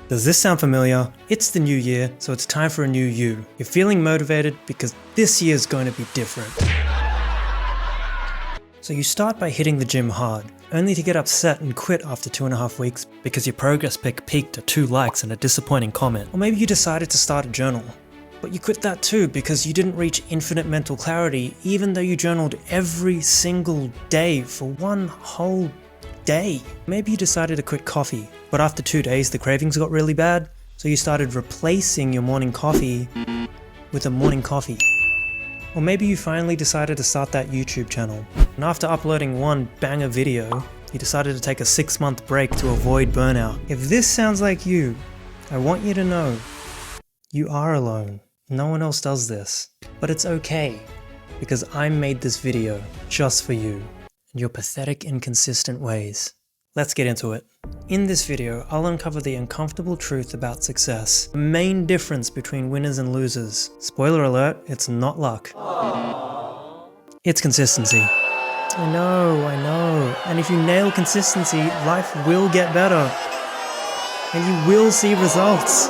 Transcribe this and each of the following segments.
Does this sound familiar? It's the new year, so it's time for a new you. You're feeling motivated because this year's going to be different. So you start by hitting the gym hard, only to get upset and quit after 2.5 weeks because your progress pic peaked at 2 likes and a disappointing comment. Or maybe you decided to start a journal, but you quit that too because you didn't reach infinite mental clarity even though you journaled every single day for 1 whole day. Maybe you decided to quit coffee, but after 2 days the cravings got really bad, so you started replacing your morning coffee with a morning coffee. Or maybe you finally decided to start that YouTube channel, and after uploading 1 banger video, you decided to take a 6-month break to avoid burnout. If this sounds like you, I want you to know, you are alone. No one else does this. But it's okay, because I made this video just for you and your pathetic, inconsistent ways. Let's get into it. In this video, I'll uncover the uncomfortable truth about success, the main difference between winners and losers. Spoiler alert, it's not luck. Aww. It's consistency. I know. And if you nail consistency, life will get better. And you will see results.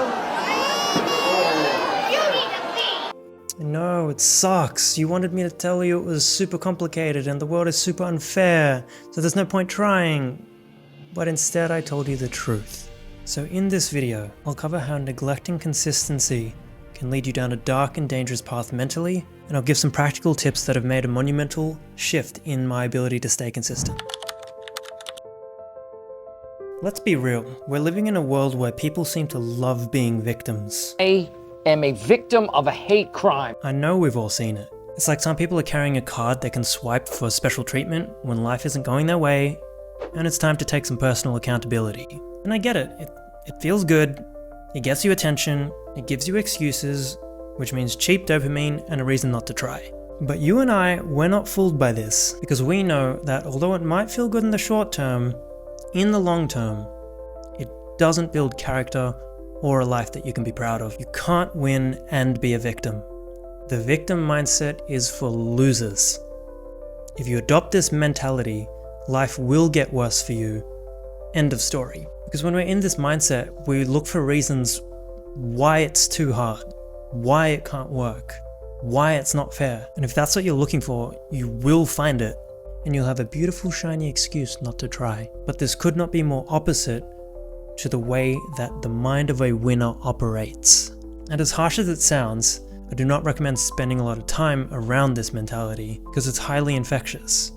I know, it sucks. You wanted me to tell you it was super complicated and the world is super unfair, so there's no point trying. But instead I told you the truth. So in this video, I'll cover how neglecting consistency can lead you down a dark and dangerous path mentally, and I'll give some practical tips that have made a monumental shift in my ability to stay consistent. Let's be real, we're living in a world where people seem to love being victims. I am a victim of a hate crime. I know we've all seen it. It's like some people are carrying a card they can swipe for special treatment when life isn't going their way, and it's time to take some personal accountability. And I get it. It feels good, it gets you attention, it gives you excuses, which means cheap dopamine and a reason not to try. But you and I, we're not fooled by this, because we know that although it might feel good in the short term, in the long term, it doesn't build character or a life that you can be proud of. You can't win and be a victim. The victim mindset is for losers. If you adopt this mentality, life will get worse for you. End of story. Because when we're in this mindset, we look for reasons why it's too hard, why it can't work, why it's not fair. And if that's what you're looking for, you will find it, and you'll have a beautiful shiny excuse not to try. But this could not be more opposite to the way that the mind of a winner operates. And as harsh as it sounds, I do not recommend spending a lot of time around this mentality because it's highly infectious.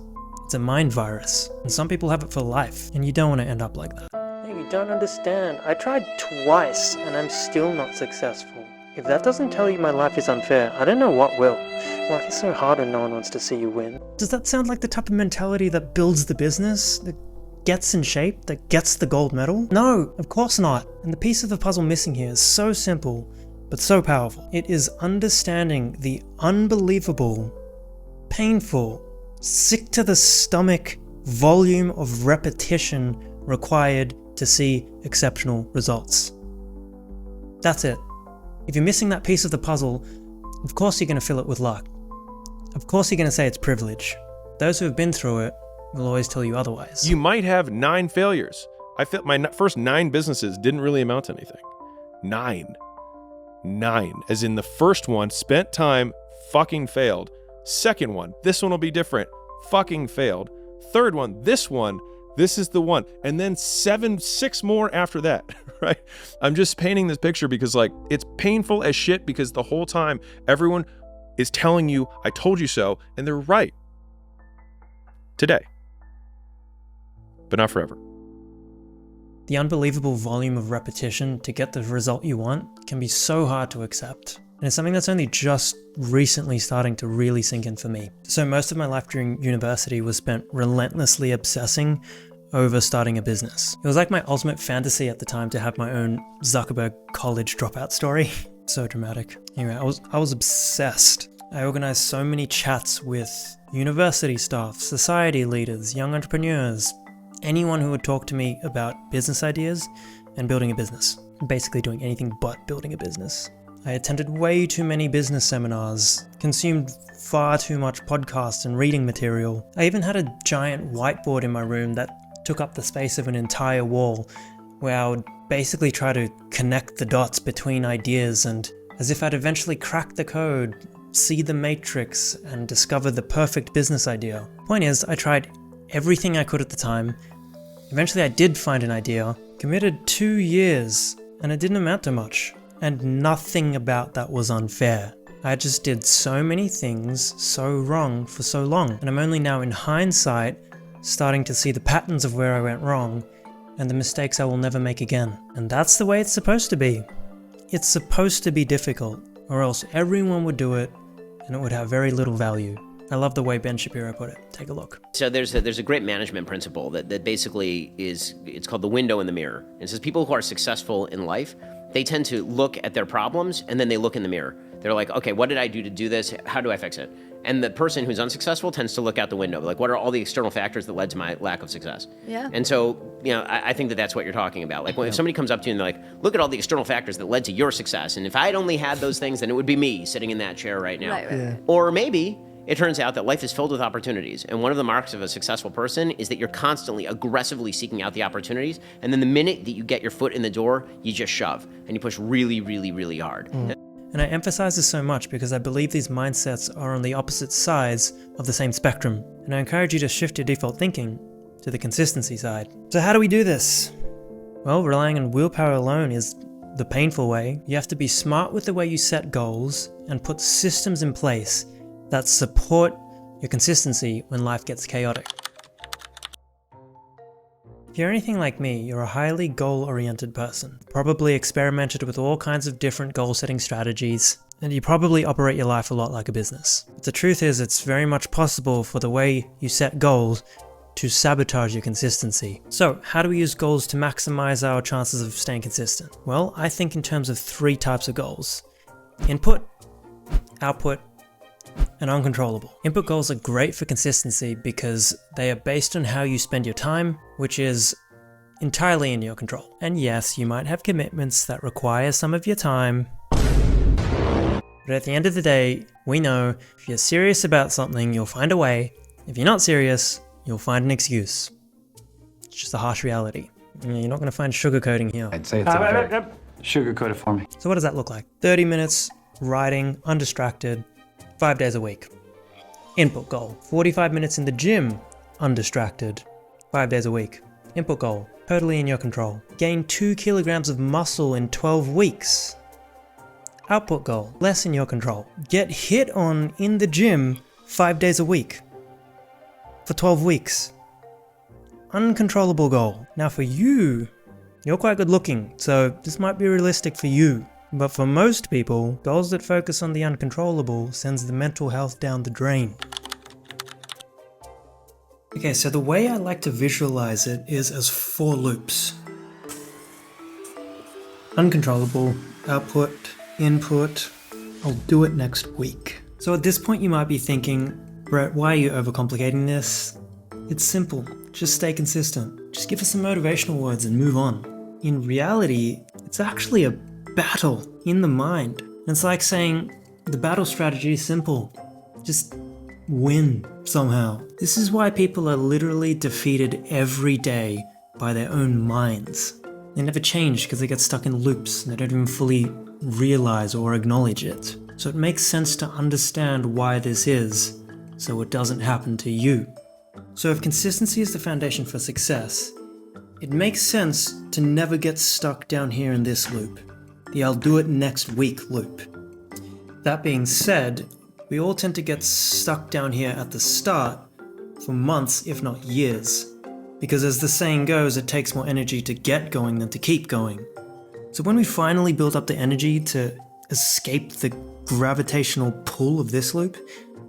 It's a mind virus, and some people have it for life, and you don't want to end up like that. Hey, you don't understand. I tried twice, and I'm still not successful. If that doesn't tell you my life is unfair, I don't know what will. Life is so hard when no one wants to see you win. Does that sound like the type of mentality that builds the business? That gets in shape? That gets the gold medal? No, of course not. And the piece of the puzzle missing here is so simple, but so powerful. It is understanding the unbelievable, painful, sick to the stomach volume of repetition required to see exceptional results. That's it. If you're missing that piece of the puzzle, of course you're going to fill it with luck. Of course you're going to say it's privilege. Those who have been through it will always tell you otherwise. You might have 9 failures. I felt my first 9 businesses didn't really amount to anything. 9. As in the first one, spent time, fucking failed. Second one, this one will be different, fucking failed. Third one, this is the one. And then 6 more after that, right? I'm just painting this picture because like, it's painful as shit because the whole time everyone is telling you, I told you so, and they're right. Today. But not forever. The unbelievable volume of repetition to get the result you want can be so hard to accept. And it's something that's only just recently starting to really sink in for me. So most of my life during university was spent relentlessly obsessing over starting a business. It was like my ultimate fantasy at the time to have my own Zuckerberg college dropout story. So dramatic. Anyway, I was obsessed. I organized so many chats with university staff, society leaders, young entrepreneurs, anyone who would talk to me about business ideas and building a business. Basically doing anything but building a business. I attended way too many business seminars, consumed far too much podcast and reading material. I even had a giant whiteboard in my room that took up the space of an entire wall where I would basically try to connect the dots between ideas, and as if I'd eventually crack the code, see the matrix, and discover the perfect business idea. Point is, I tried everything I could at the time. Eventually I did find an idea, committed 2 years, and it didn't amount to much. And nothing about that was unfair. I just did so many things so wrong for so long, and I'm only now in hindsight starting to see the patterns of where I went wrong and the mistakes I will never make again. And that's the way it's supposed to be. It's supposed to be difficult, or else everyone would do it and it would have very little value. I love the way Ben Shapiro put it. Take a look. So there's a great management principle that basically it's called the window in the mirror. It says people who are successful in life, they tend to look at their problems and then they look in the mirror. They're like, okay, what did I do to do this? How do I fix it? And the person who's unsuccessful tends to look out the window. Like, what are all the external factors that led to my lack of success? Yeah. And so, I think that's what you're talking about. Like, if somebody comes up to you and they're like, look at all the external factors that led to your success. And if I had only had those things, then it would be me sitting in that chair right now. Right. Yeah. Or maybe it turns out that life is filled with opportunities. And one of the marks of a successful person is that you're constantly aggressively seeking out the opportunities. And then the minute that you get your foot in the door, you just shove and you push really, really, really hard. And I emphasize this so much because I believe these mindsets are on the opposite sides of the same spectrum. And I encourage you to shift your default thinking to the consistency side. So how do we do this? Well, relying on willpower alone is the painful way. You have to be smart with the way you set goals and put systems in place that support your consistency when life gets chaotic. If you're anything like me, you're a highly goal-oriented person, probably experimented with all kinds of different goal-setting strategies, and you probably operate your life a lot like a business. But the truth is, it's very much possible for the way you set goals to sabotage your consistency. So, how do we use goals to maximize our chances of staying consistent? Well, I think in terms of 3 types of goals: input, output, and uncontrollable. Input goals are great for consistency because they are based on how you spend your time, which is entirely in your control. And yes, you might have commitments that require some of your time, but at the end of the day, we know if you're serious about something, you'll find a way. If you're not serious, you'll find an excuse. It's just a harsh reality. You're not going to find sugarcoating here. I'd say it's okay. Sugarcoat it for me. So what does that look like? 30 minutes, writing, undistracted, 5 days a week. Input goal: 45 minutes in the gym, undistracted, 5 days a week. Input goal: totally in your control. Gain 2 kilograms of muscle in 12 weeks. Output goal: less in your control. Get hit on in the gym 5 days a week for 12 weeks. Uncontrollable goal. Now for you, you're quite good looking, so this might be realistic for you. But for most people, goals that focus on the uncontrollable sends the mental health down the drain. Okay, so the way I like to visualize it is as 4 loops. Uncontrollable, output, input, I'll do it next week. So at this point you might be thinking, Brett, why are you overcomplicating this? It's simple, just stay consistent. Just give us some motivational words and move on. In reality, it's actually a battle in the mind. It's like saying the battle strategy is simple. Just win somehow. This is why people are literally defeated every day by their own minds. They never change because they get stuck in loops and they don't even fully realize or acknowledge it. So it makes sense to understand why this is, so it doesn't happen to you. So if consistency is the foundation for success, it makes sense to never get stuck down here in this loop, the I'll do it next week loop. That being said, we all tend to get stuck down here at the start for months, if not years. Because as the saying goes, it takes more energy to get going than to keep going. So when we finally build up the energy to escape the gravitational pull of this loop,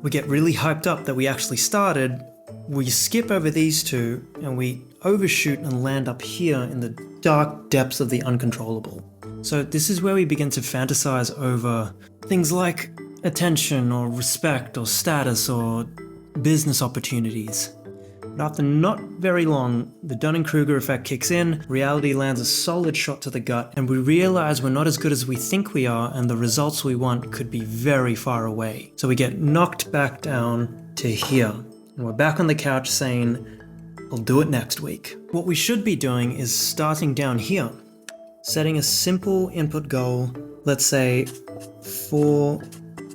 we get really hyped up that we actually started, we skip over these 2, and we overshoot and land up here in the dark depths of the uncontrollable. So this is where we begin to fantasize over things like attention or respect or status or business opportunities. But after not very long, the Dunning-Kruger effect kicks in, reality lands a solid shot to the gut, and we realize we're not as good as we think we are, and the results we want could be very far away. So we get knocked back down to here, and we're back on the couch saying, I'll do it next week. What we should be doing is starting down here, setting a simple input goal, let's say 4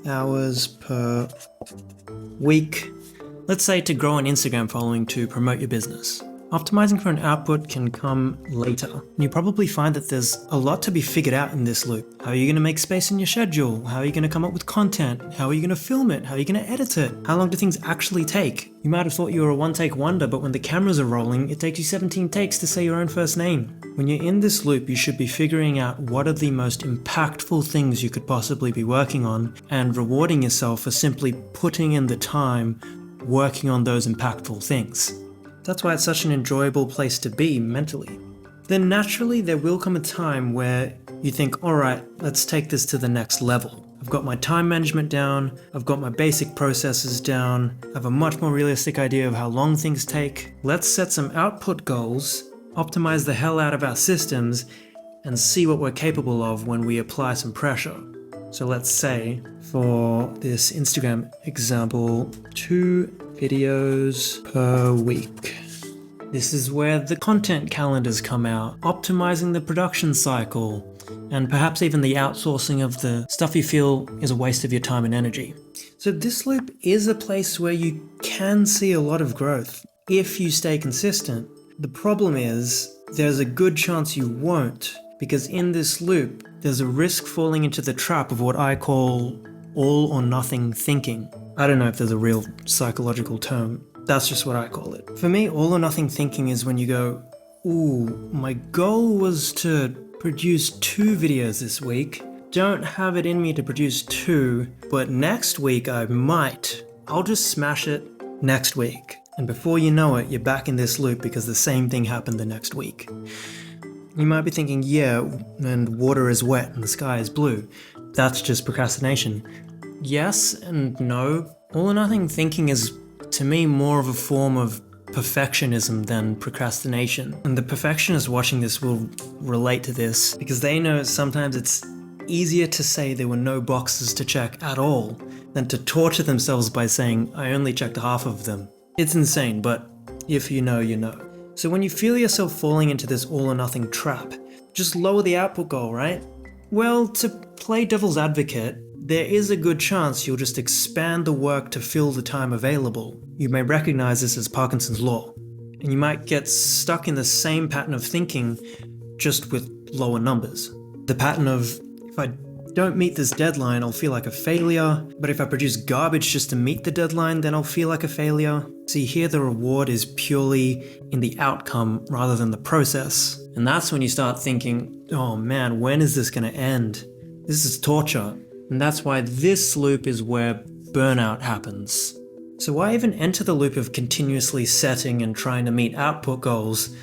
hours per week. Let's say to grow an Instagram following to promote your business. Optimizing for an output can come later. And you probably find that there's a lot to be figured out in this loop. How are you going to make space in your schedule? How are you going to come up with content? How are you going to film it? How are you going to edit it? How long do things actually take? You might have thought you were a one-take wonder, but when the cameras are rolling, it takes you 17 takes to say your own first name. When you're in this loop, you should be figuring out what are the most impactful things you could possibly be working on and rewarding yourself for simply putting in the time working on those impactful things. That's why it's such an enjoyable place to be mentally. Then naturally there will come a time where you think, alright, let's take this to the next level. I've got my time management down, I've got my basic processes down, I have a much more realistic idea of how long things take. Let's set some output goals, optimize the hell out of our systems, and see what we're capable of when we apply some pressure. So let's say, for this Instagram example, 2 videos per week. This is where the content calendars come out, optimizing the production cycle, and perhaps even the outsourcing of the stuff you feel is a waste of your time and energy. So this loop is a place where you can see a lot of growth if you stay consistent. The problem is, there's a good chance you won't, because in this loop, there's a risk falling into the trap of what I call all or nothing thinking. I don't know if there's a real psychological term. That's just what I call it. For me, all or nothing thinking is when you go, ooh, my goal was to produce 2 videos this week. Don't have it in me to produce 2, but next week I might. I'll just smash it next week. And before you know it, you're back in this loop because the same thing happened the next week. You might be thinking, yeah, and water is wet and the sky is blue. That's just procrastination. Yes and no. All or nothing thinking is, to me, more of a form of perfectionism than procrastination. And the perfectionists watching this will relate to this because they know sometimes it's easier to say there were no boxes to check at all than to torture themselves by saying, I only checked half of them. It's insane, but if you know, you know. So when you feel yourself falling into this all or nothing trap, just lower the output goal, right? Well, to play devil's advocate, there is a good chance you'll just expand the work to fill the time available. You may recognize this as Parkinson's law, and you might get stuck in the same pattern of thinking, just with lower numbers. The pattern of, if I don't meet this deadline, I'll feel like a failure, but if I produce garbage just to meet the deadline, then I'll feel like a failure. See, here the reward is purely in the outcome rather than the process. And that's when you start thinking, oh man, when is this gonna end? This is torture. And that's why this loop is where burnout happens. So why even enter the loop of continuously setting and trying to meet output goals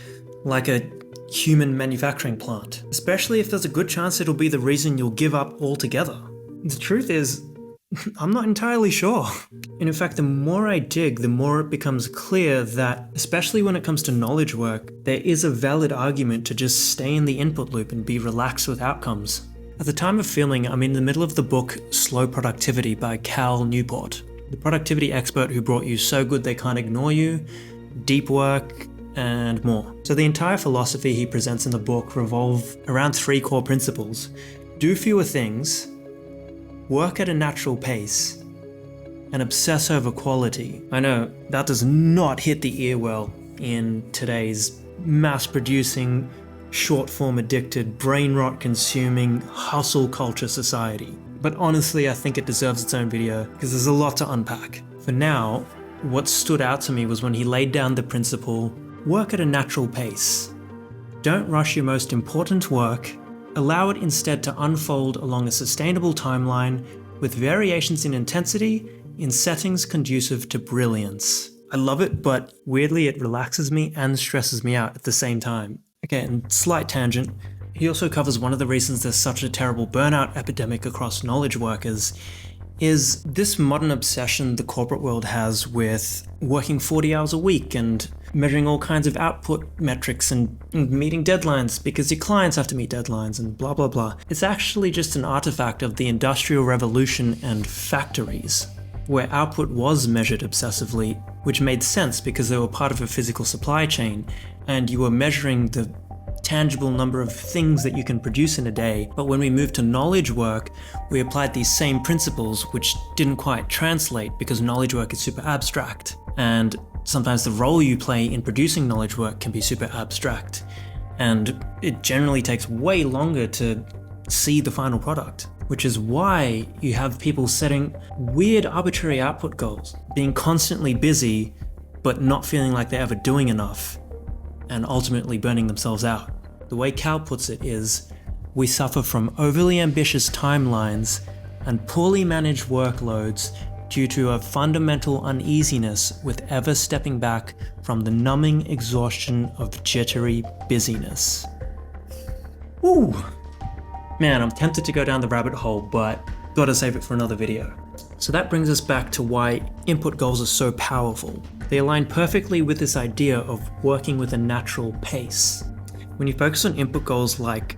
like a human manufacturing plant? Especially if there's a good chance it'll be the reason you'll give up altogether. The truth is, I'm not entirely sure. And in fact, the more I dig, the more it becomes clear that, especially when it comes to knowledge work, there is a valid argument to just stay in the input loop and be relaxed with outcomes. At the time of filming, I'm in the middle of the book Slow Productivity by Cal Newport, the productivity expert who brought you So Good They Can't Ignore You, Deep Work, and more. So the entire philosophy he presents in the book revolve around 3 core principles. Do fewer things, work at a natural pace, and obsess over quality. I know, that does not hit the ear well in today's mass-producing, short-form addicted, brain rot consuming, hustle culture society. But honestly, I think it deserves its own video because there's a lot to unpack. For now, what stood out to me was when he laid down the principle, work at a natural pace. Don't rush your most important work, allow it instead to unfold along a sustainable timeline with variations in intensity in settings conducive to brilliance. I love it, but weirdly it relaxes me and stresses me out at the same time. Okay, and slight tangent, he also covers one of the reasons there's such a terrible burnout epidemic across knowledge workers is this modern obsession the corporate world has with working 40 hours a week and measuring all kinds of output metrics and meeting deadlines because your clients have to meet deadlines and blah blah blah. It's actually just an artifact of the Industrial Revolution and factories, where output was measured obsessively which made sense because they were part of a physical supply chain, and you were measuring the tangible number of things that you can produce in a day. But when we moved to knowledge work, we applied these same principles, which didn't quite translate because knowledge work is super abstract. And sometimes the role you play in producing knowledge work can be super abstract. And it generally takes way longer to see the final product, which is why you have people setting weird arbitrary output goals, being constantly busy, but not feeling like they're ever doing enough, and ultimately burning themselves out. The way Cal puts it is, we suffer from overly ambitious timelines and poorly managed workloads due to a fundamental uneasiness with ever stepping back from the numbing exhaustion of jittery busyness. Ooh. Man, I'm tempted to go down the rabbit hole, but gotta save it for another video. So that brings us back to why input goals are so powerful. They align perfectly with this idea of working with a natural pace. When you focus on input goals like,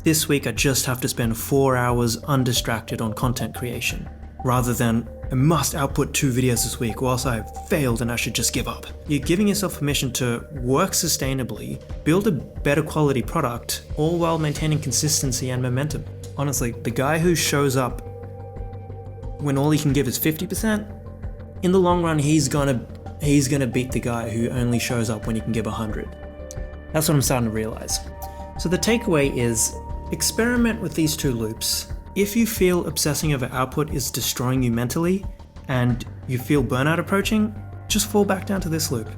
this week I just have to spend 4 hours undistracted on content creation, rather than, I must output 2 videos this week or else I've failed and I should just give up. You're giving yourself permission to work sustainably, build a better quality product, all while maintaining consistency and momentum. Honestly, the guy who shows up when all he can give is 50%, in the long run he's gonna beat the guy who only shows up when he can give 100. That's what I'm starting to realize. So the takeaway is, experiment with these 2 loops. If you feel obsessing over output is destroying you mentally, and you feel burnout approaching, just fall back down to this loop.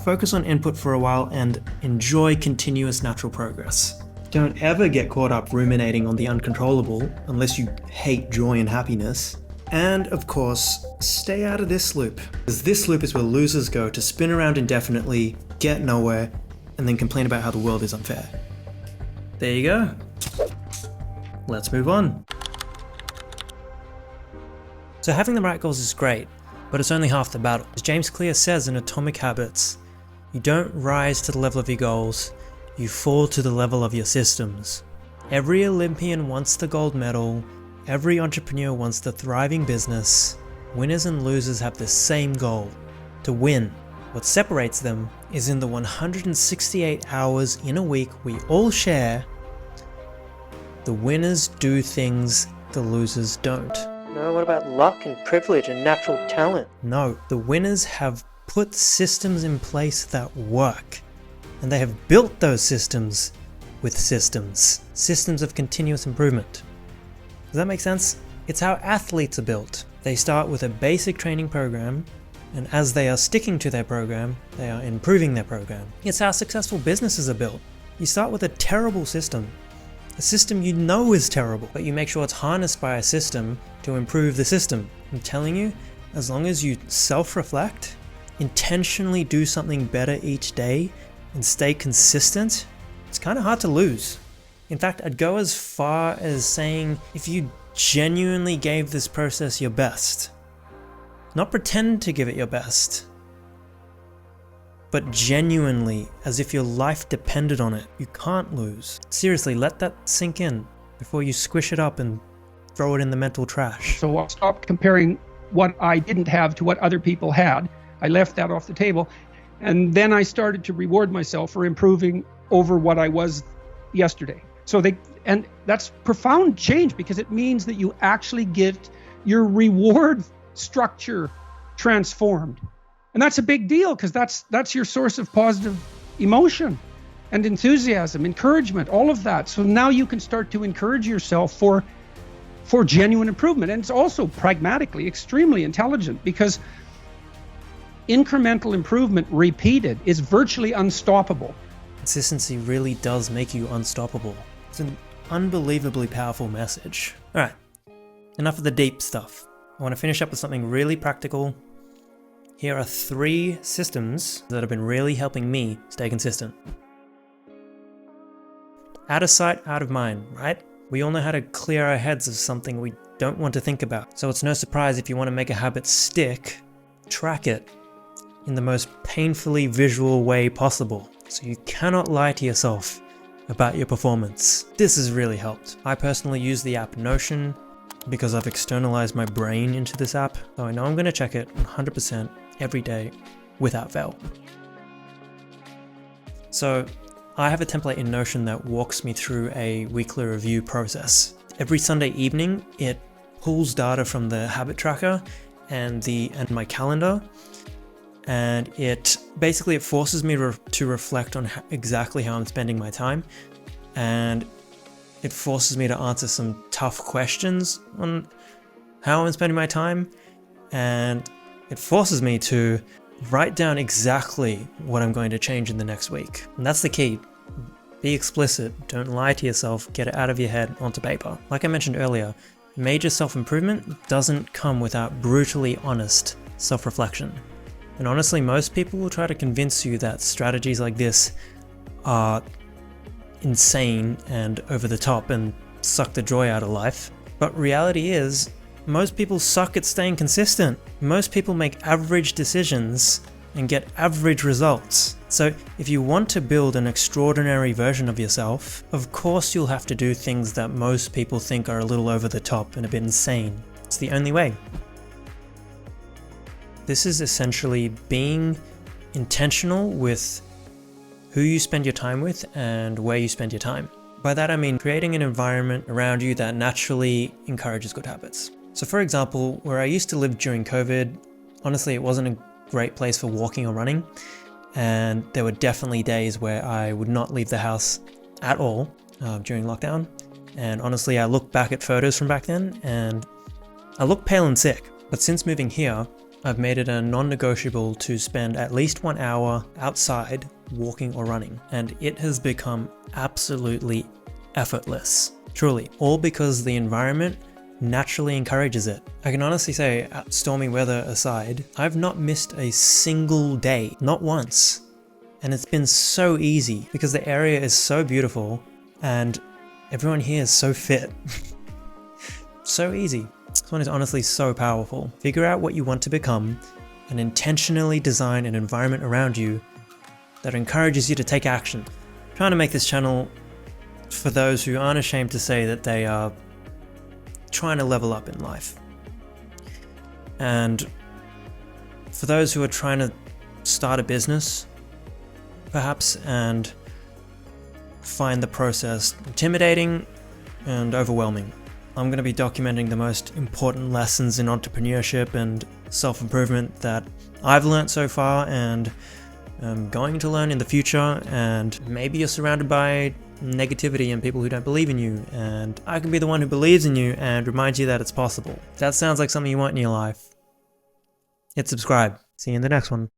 Focus on input for a while and enjoy continuous natural progress. Don't ever get caught up ruminating on the uncontrollable, unless you hate joy and happiness. And of course, stay out of this loop, because this loop is where losers go to spin around indefinitely, get nowhere, and then complain about how the world is unfair. There you go. Let's move on. So having the right goals is great, but it's only half the battle. As James Clear says in Atomic Habits, you don't rise to the level of your goals, you fall to the level of your systems. Every Olympian wants the gold medal, every entrepreneur wants the thriving business. Winners and losers have the same goal, to win. What separates them is in the 168 hours in a week we all share, the winners do things the losers don't. No, what about luck and privilege and natural talent? No, the winners have put systems in place that work. And they have built those systems with systems. Systems of continuous improvement. Does that make sense? It's how athletes are built. They start with a basic training program, and as they are sticking to their program, they are improving their program. It's how successful businesses are built. You start with a terrible system. A system you know is terrible, but you make sure it's harnessed by a system to improve the system. I'm telling you, as long as you self-reflect, intentionally do something better each day, and stay consistent, it's kind of hard to lose. In fact, I'd go as far as saying if you genuinely gave this process your best, not pretend to give it your best, but genuinely, as if your life depended on it, you can't lose. Seriously, let that sink in before you squish it up and throw it in the mental trash. So I stopped comparing what I didn't have to what other people had. I left that off the table. And then I started to reward myself for improving over what I was yesterday. And that's profound change, because it means that you actually get your reward structure transformed. And that's a big deal, because that's your source of positive emotion and enthusiasm, encouragement, all of that. So now you can start to encourage yourself for genuine improvement. And it's also pragmatically extremely intelligent, because incremental improvement repeated is virtually unstoppable. Consistency really does make you unstoppable. It's an unbelievably powerful message. Alright, enough of the deep stuff. I want to finish up with something really practical. Here are 3 systems that have been really helping me stay consistent. Out of sight, out of mind, right? We all know how to clear our heads of something we don't want to think about. So it's no surprise if you want to make a habit stick, track it in the most painfully visual way possible, so you cannot lie to yourself about your performance. This has really helped. I personally use the app Notion because I've externalized my brain into this app, so I know I'm going to check it 100% every day, without fail. So I have a template in Notion that walks me through a weekly review process. Every Sunday evening, it pulls data from the habit tracker and my calendar, and it forces me to reflect on exactly how I'm spending my time, and it forces me to answer some tough questions on how I'm spending my time, and it forces me to write down exactly what I'm going to change in the next week. And that's the key. Be explicit, don't lie to yourself, get it out of your head onto paper. Like I mentioned earlier, major self-improvement doesn't come without brutally honest self-reflection. And honestly, most people will try to convince you that strategies like this are insane and over the top and suck the joy out of life. But reality is, most people suck at staying consistent. Most people make average decisions and get average results. So if you want to build an extraordinary version of yourself, of course you'll have to do things that most people think are a little over the top and a bit insane. It's the only way. This is essentially being intentional with who you spend your time with and where you spend your time. By that I mean creating an environment around you that naturally encourages good habits. So for example, where I used to live during COVID, honestly it wasn't a great place for walking or running, and there were definitely days where I would not leave the house at all during lockdown. And honestly, I look back at photos from back then and I look pale and sick. But since moving here, I've made it a non-negotiable to spend at least 1 hour outside walking or running, and it has become absolutely effortless. Truly, all because the environment naturally encourages it. I can honestly say, stormy weather aside, I've not missed a single day, not once. And it's been so easy because the area is so beautiful and everyone here is so fit. So easy. This one is honestly so powerful. Figure out what you want to become and intentionally design an environment around you that encourages you to take action. I'm trying to make this channel for those who aren't ashamed to say that they are trying to level up in life. And for those who are trying to start a business, perhaps, and find the process intimidating and overwhelming. I'm going to be documenting the most important lessons in entrepreneurship and self-improvement that I've learned so far and I'm going to learn in the future. And maybe you're surrounded by negativity and people who don't believe in you, and I can be the one who believes in you and reminds you that it's possible. If that sounds like something you want in your life, hit subscribe. See you in the next one.